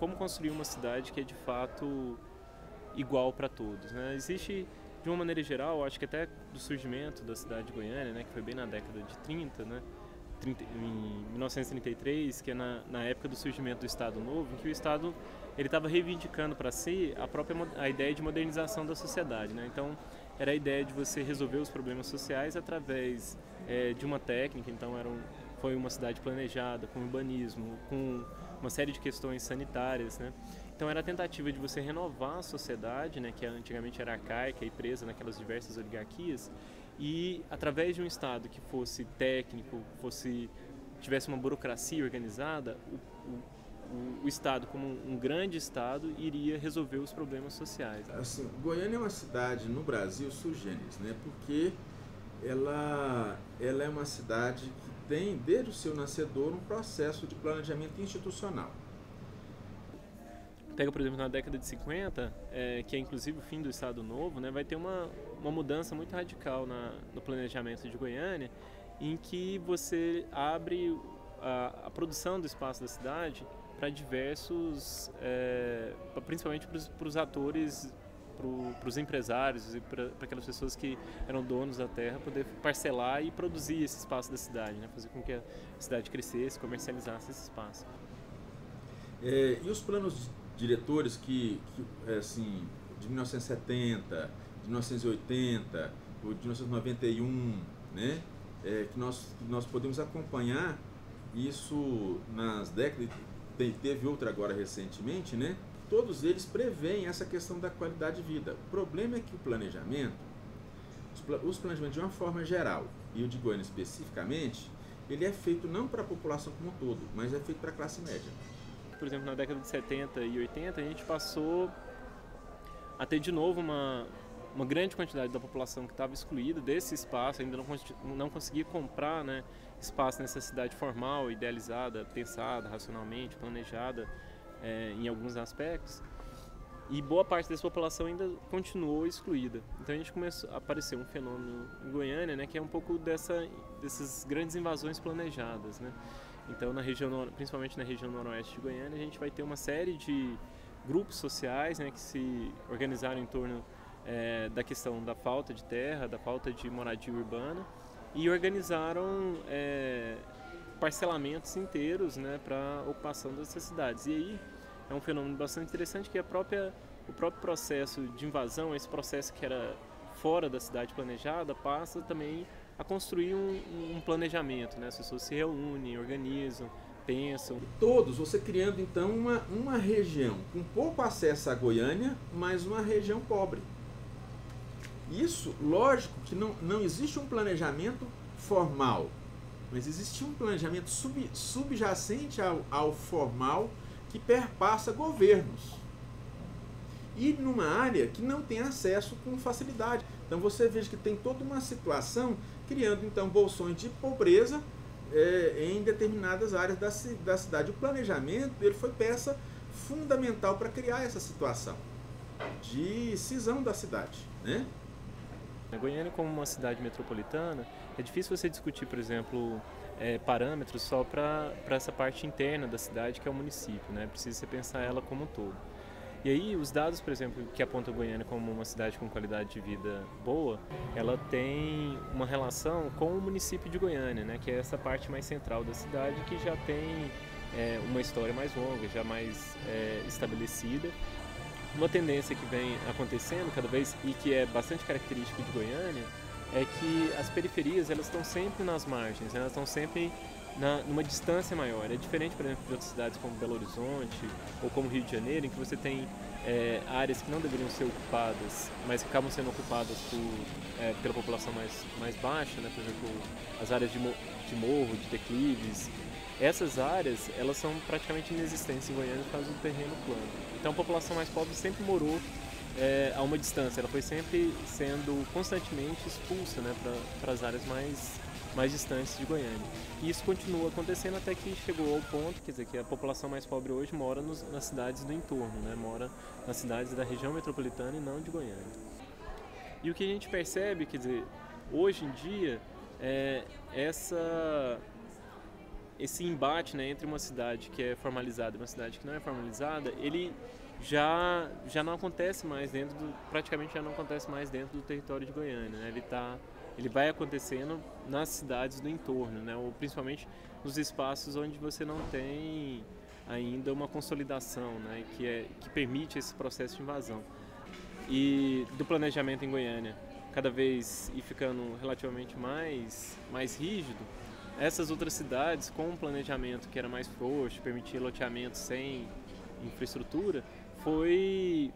como construir uma cidade que é de fato igual para todos, né? Existe, de uma maneira geral, acho que até do surgimento da cidade de Goiânia, né, que foi bem na década de 30, né, em 1933, que é na época do surgimento do Estado Novo, em que o Estado ele estava reivindicando para si a ideia de modernização da sociedade, né? Então era a ideia de você resolver os problemas sociais através de uma técnica. Então foi uma cidade planejada, com urbanismo, com uma série de questões sanitárias, né? Então era a tentativa de você renovar a sociedade, né, que antigamente era arcaica e presa naquelas diversas oligarquias, e através de um Estado que fosse técnico, tivesse uma burocracia organizada, o Estado, como um grande Estado, iria resolver os problemas sociais. Assim, Goiânia é uma cidade no Brasil sui generis, né? Porque ela é uma cidade que tem, desde o seu nascedor, um processo de planejamento institucional. Pega, por exemplo, na década de 50, que é inclusive o fim do Estado Novo, né, vai ter uma mudança muito radical no planejamento de Goiânia, em que você abre a produção do espaço da cidade para diversos, principalmente para os atores, para os empresários e para aquelas pessoas que eram donos da terra, poder parcelar e produzir esse espaço da cidade, né, fazer com que a cidade crescesse, comercializasse esse espaço. E os planos diretores assim, de 1970, de 1980, ou de 1991, né, que nós podemos acompanhar isso nas décadas, teve outra agora recentemente, né, todos eles preveem essa questão da qualidade de vida. O problema é que o planejamento, os planejamentos de uma forma geral, e o de Goiânia especificamente, ele é feito não para a população como um todo, mas é feito para a classe média. Por exemplo, na década de 70 e 80, a gente passou a ter de novo uma grande quantidade da população que estava excluída desse espaço, ainda não conseguia comprar, né, espaço nessa cidade formal, idealizada, pensada, racionalmente, planejada em alguns aspectos. E boa parte dessa população ainda continuou excluída. Então a gente começou a aparecer um fenômeno em Goiânia, né, que é um pouco dessas grandes invasões planejadas, né? Então, principalmente na região noroeste de Goiânia, a gente vai ter uma série de grupos sociais, né, que se organizaram em torno da questão da falta de terra, da falta de moradia urbana, e organizaram parcelamentos inteiros, né, para a ocupação dessas cidades. E aí é um fenômeno bastante interessante que o próprio processo de invasão, esse processo que era fora da cidade planejada, passa também a construir um planejamento, né? As pessoas se reúnem, organizam, pensam. Todos, você criando então uma região com pouco acesso à Goiânia, mas uma região pobre. Isso, lógico que não existe um planejamento formal, mas existe um planejamento subjacente ao formal que perpassa governos. E numa área que não tem acesso com facilidade. Então você veja que tem toda uma situação criando então bolsões de pobreza em determinadas áreas da cidade. O planejamento ele foi peça fundamental para criar essa situação de cisão da cidade, né? A Goiânia, como uma cidade metropolitana, é difícil você discutir, por exemplo, parâmetros só para essa parte interna da cidade, que é o município, né? Precisa você pensar ela como um todo. E aí, os dados, por exemplo, que apontam a Goiânia como uma cidade com qualidade de vida boa, ela tem uma relação com o município de Goiânia, né? Que é essa parte mais central da cidade, que já tem uma história mais longa, já mais estabelecida. Uma tendência que vem acontecendo cada vez e que é bastante característica de Goiânia é que as periferias elas estão sempre nas margens, elas estão sempre numa distância maior. É diferente, por exemplo, de outras cidades como Belo Horizonte ou como Rio de Janeiro, em que você tem áreas que não deveriam ser ocupadas, mas que acabam sendo ocupadas pela população mais baixa, né? Por exemplo, as áreas de morro, de declives. Essas áreas, elas são praticamente inexistentes em Goiânia por causa do terreno plano. Então a população mais pobre sempre morou a uma distância, ela foi sempre sendo constantemente expulsa, né, para as áreas mais distantes de Goiânia. E isso continua acontecendo até que chegou ao ponto, quer dizer, que a população mais pobre hoje mora nas cidades do entorno, né, mora nas cidades da região metropolitana e não de Goiânia. E o que a gente percebe, quer dizer, hoje em dia, esse embate, né, entre uma cidade que é formalizada e uma cidade que não é formalizada, ele já não acontece mais praticamente já não acontece mais dentro do território de Goiânia, né? Ele vai acontecendo nas cidades do entorno, né? Ou principalmente nos espaços onde você não tem ainda uma consolidação, né? Que permite esse processo de invasão. E do planejamento em Goiânia cada vez ir ficando relativamente mais rígido, essas outras cidades com um planejamento que era mais frouxo, permitia loteamento sem infraestrutura, foi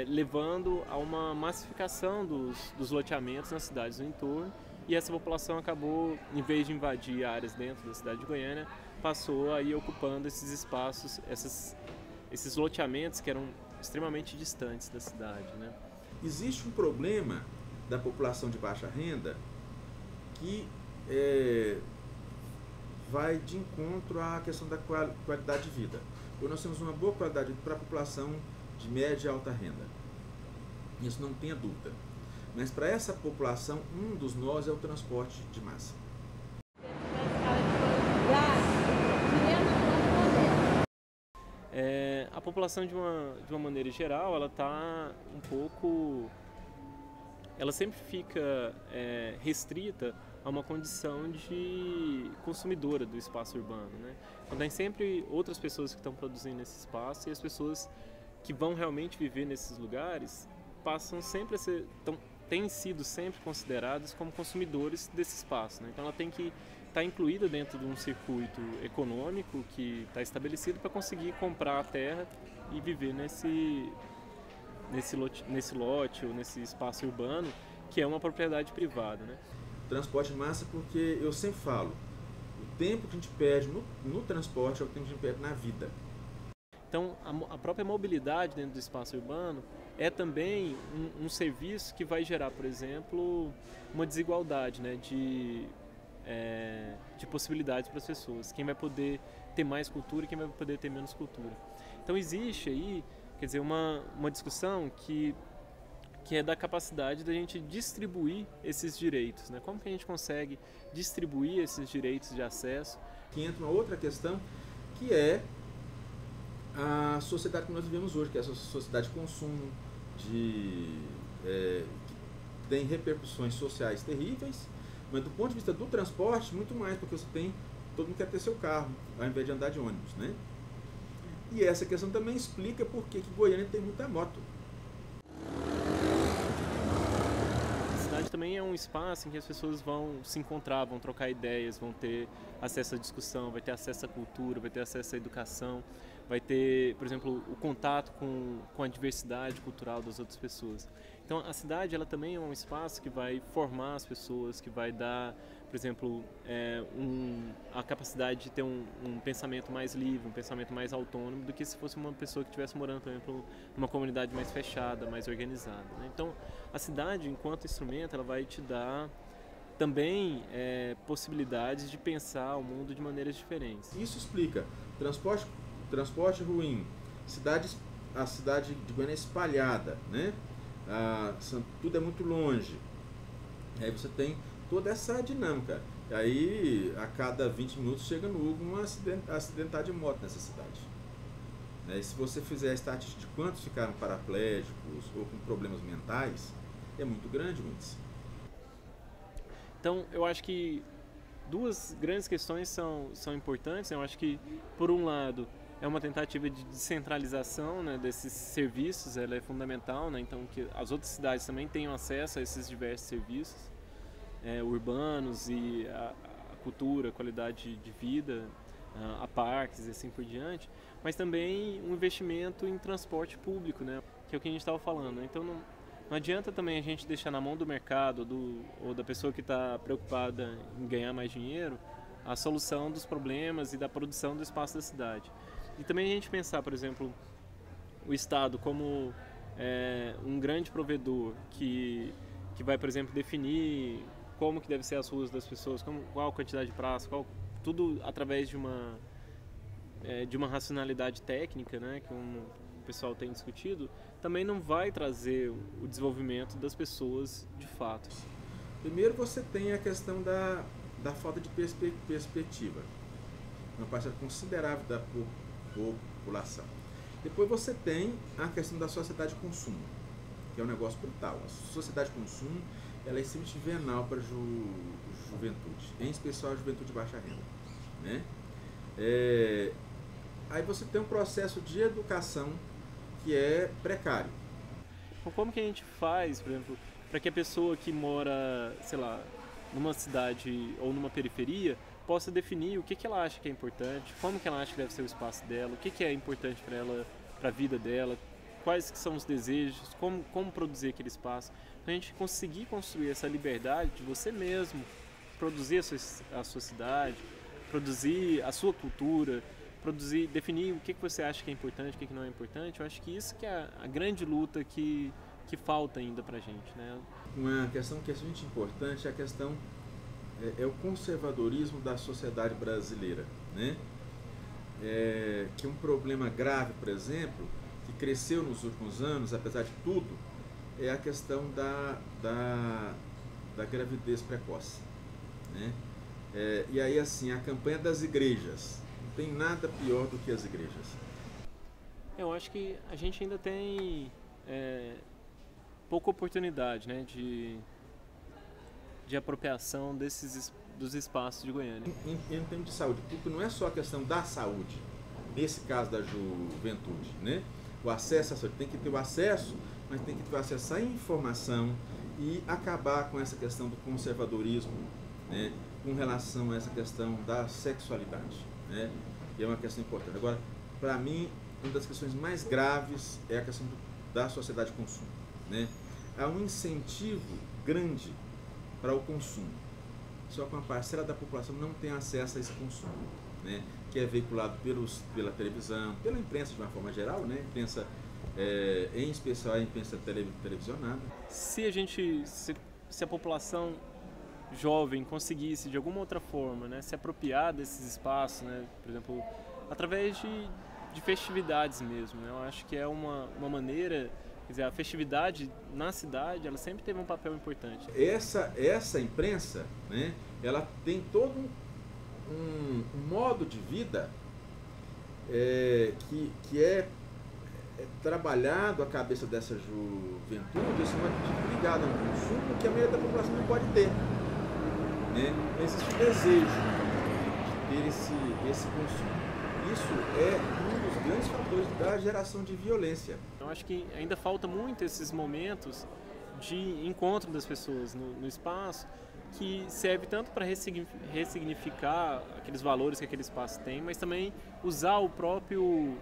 levando a uma massificação dos loteamentos nas cidades do entorno, e essa população acabou, em vez de invadir áreas dentro da cidade de Goiânia, passou a ir ocupando esses espaços, esses loteamentos que eram extremamente distantes da cidade, né? Existe um problema da população de baixa renda que vai de encontro à questão da qualidade de vida. Hoje nós temos uma boa qualidade de vida para a população de média e alta renda. Isso não tenha dúvida. Mas para essa população, um dos nós é o transporte de massa. A população, de uma maneira geral, ela está ela sempre fica restrita a uma condição de consumidora do espaço urbano, né? Então tem sempre outras pessoas que estão produzindo nesse espaço, e as pessoas que vão realmente viver nesses lugares passam sempre têm sido sempre consideradas como consumidores desse espaço, né? Então ela tem que estar incluída dentro de um circuito econômico que está estabelecido para conseguir comprar a terra e viver nesse lote ou nesse espaço urbano que é uma propriedade privada, né? Transporte de massa, porque eu sempre falo, o tempo que a gente perde no transporte é o tempo que a gente perde na vida. Então, a própria mobilidade dentro do espaço urbano é também um serviço que vai gerar, por exemplo, uma desigualdade, né, de possibilidades para as pessoas. Quem vai poder ter mais cultura e quem vai poder ter menos cultura. Então, existe aí, quer dizer, uma discussão que é da capacidade da gente distribuir esses direitos, né? Como que a gente consegue distribuir esses direitos de acesso? Que entra uma outra questão, que é a sociedade que nós vivemos hoje, que é essa sociedade de consumo, que tem repercussões sociais terríveis, mas do ponto de vista do transporte, muito mais, porque todo mundo quer ter seu carro, ao invés de andar de ônibus, né? E essa questão também explica por que Goiânia tem muita moto. Também é um espaço em que as pessoas vão se encontrar, vão trocar ideias, vão ter acesso à discussão, vai ter acesso à cultura, vai ter acesso à educação, vai ter, por exemplo, o contato com a diversidade cultural das outras pessoas. Então a cidade, ela também é um espaço que vai formar as pessoas, que vai dar, por exemplo, a capacidade de ter um pensamento mais livre, um pensamento mais autônomo do que se fosse uma pessoa que estivesse morando, por exemplo, numa comunidade mais fechada, mais organizada, né? Então a cidade, enquanto instrumento, ela vai te dar também possibilidades de pensar o mundo de maneiras diferentes. Isso explica transporte ruim, a cidade de Goiânia é espalhada, né? Tudo é muito longe. Aí você tem toda essa dinâmica. Aí a cada 20 minutos chega no Hugo um acidentado de moto nessa cidade. E se você fizer a estatística de quantos ficaram paraplégicos ou com problemas mentais, é muito grande o índice. Então eu acho que duas grandes questões são importantes. Eu acho que, por um lado, é uma tentativa de descentralização, né, desses serviços, ela é fundamental, né, então que as outras cidades também tenham acesso a esses diversos serviços urbanos e a cultura, a qualidade de vida, a parques e assim por diante, mas também um investimento em transporte público, né, que é o que a gente estava falando. Então não adianta também a gente deixar na mão do mercado ou da pessoa que está preocupada em ganhar mais dinheiro a solução dos problemas e da produção do espaço da cidade. E também a gente pensar, por exemplo, o Estado como um grande provedor que vai, por exemplo, definir como que deve ser as ruas das pessoas, qual a quantidade de praça, tudo através de uma racionalidade técnica, né, que o pessoal tem discutido, também não vai trazer o desenvolvimento das pessoas de fato. Primeiro você tem a questão da falta de perspectiva. uma parcela considerável da população. Depois você tem a questão da sociedade de consumo, que é um negócio brutal. A sociedade de consumo ela é extremamente venal para a juventude, em especial a juventude de baixa renda, né? Aí você tem um processo de educação que é precário. Então, como que a gente faz, por exemplo, para que a pessoa que mora, sei lá, numa cidade ou numa periferia possa definir o que ela acha que é importante, como que ela acha que deve ser o espaço dela, o que é importante para ela, para a vida dela, quais que são os desejos, como produzir aquele espaço. Então, a gente conseguir construir essa liberdade de você mesmo produzir a sua cidade, produzir a sua cultura, definir o que você acha que é importante, o que não é importante. Eu acho que isso que é a grande luta que falta ainda pra gente, né? Uma questão que é extremamente importante é a questão é o conservadorismo da sociedade brasileira, né? Que é um problema grave, por exemplo, que cresceu nos últimos anos, apesar de tudo, é a questão da gravidez precoce, né? E aí, assim, a campanha das igrejas, não tem nada pior do que as igrejas. Eu acho que a gente ainda tem pouca oportunidade, né, de apropriação dos espaços de Goiânia. Em termos de saúde pública, não é só a questão da saúde, nesse caso da juventude, né? O acesso à saúde, tem que ter o acesso, mas tem que ter o acesso à informação e acabar com essa questão do conservadorismo, né, com relação a essa questão da sexualidade, né, que é uma questão importante. Agora, para mim, uma das questões mais graves é a questão da sociedade de consumo, né? Há um incentivo grande para o consumo, só que uma parcela da população não tem acesso a esse consumo, né, que é veiculado pela televisão, pela imprensa de uma forma geral, né, imprensa, em especial a imprensa televisionada. Se a população jovem conseguisse de alguma outra forma, né, se apropriar desses espaços, né, por exemplo, através de festividades mesmo, né, eu acho que é uma maneira, quer dizer, a festividade na cidade, ela sempre teve um papel importante. Essa imprensa, né, ela tem todo um modo de vida que é trabalhado a cabeça dessa juventude, esse modo de vida ligado a um consumo que a maioria da população não pode ter, né? Existe o desejo de ter esse consumo. Isso é um dos grandes fatores da geração de violência. Eu acho que ainda falta muito esses momentos de encontro das pessoas no espaço, que serve tanto para ressignificar aqueles valores que aquele espaço tem, mas também usar o próprio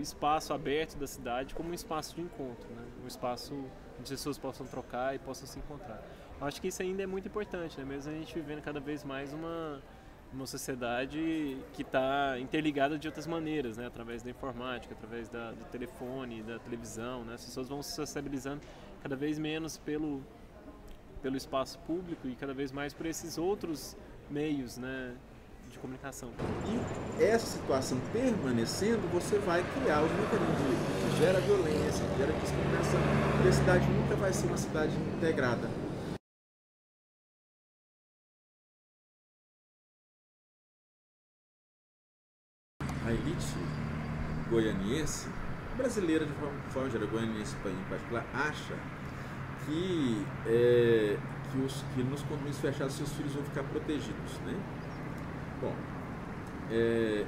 espaço aberto da cidade como um espaço de encontro, né? Um espaço onde as pessoas possam trocar e possam se encontrar. Eu acho que isso ainda é muito importante, né? Mesmo a gente vivendo cada vez mais uma sociedade que está interligada de outras maneiras, né? Através da informática, através do telefone, da televisão, né? As pessoas vão se sociabilizando cada vez menos pelo espaço público e cada vez mais por esses outros meios, né, de comunicação. E essa situação permanecendo, você vai criar os mecanismos que gera violência, que gera discriminação, e a cidade nunca vai ser uma cidade integrada. A elite goianiense, brasileira de forma geral, goianiense em particular, acha que nos condomínios fechados seus filhos vão ficar protegidos, né? Bom,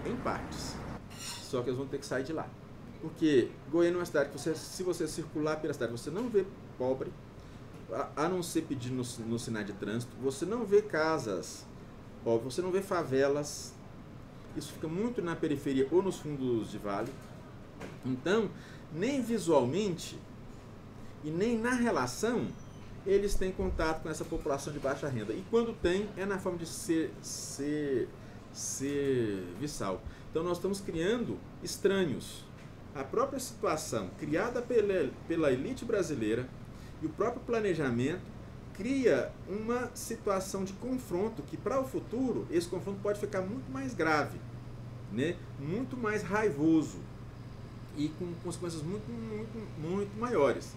em partes, só que eles vão ter que sair de lá, porque Goiânia é uma cidade que se você circular pela cidade, você não vê pobre, a não ser pedir no sinal de trânsito, você não vê casas pobres, você não vê favelas, isso fica muito na periferia ou nos fundos de vale. Então, nem visualmente e nem na relação eles têm contato com essa população de baixa renda. E quando tem, é na forma de serviçal. Então nós estamos criando estranhos. A própria situação criada pela elite brasileira e o próprio planejamento cria uma situação de confronto que, para o futuro, esse confronto pode ficar muito mais grave, né? Muito mais raivoso e com consequências muito, muito, muito maiores.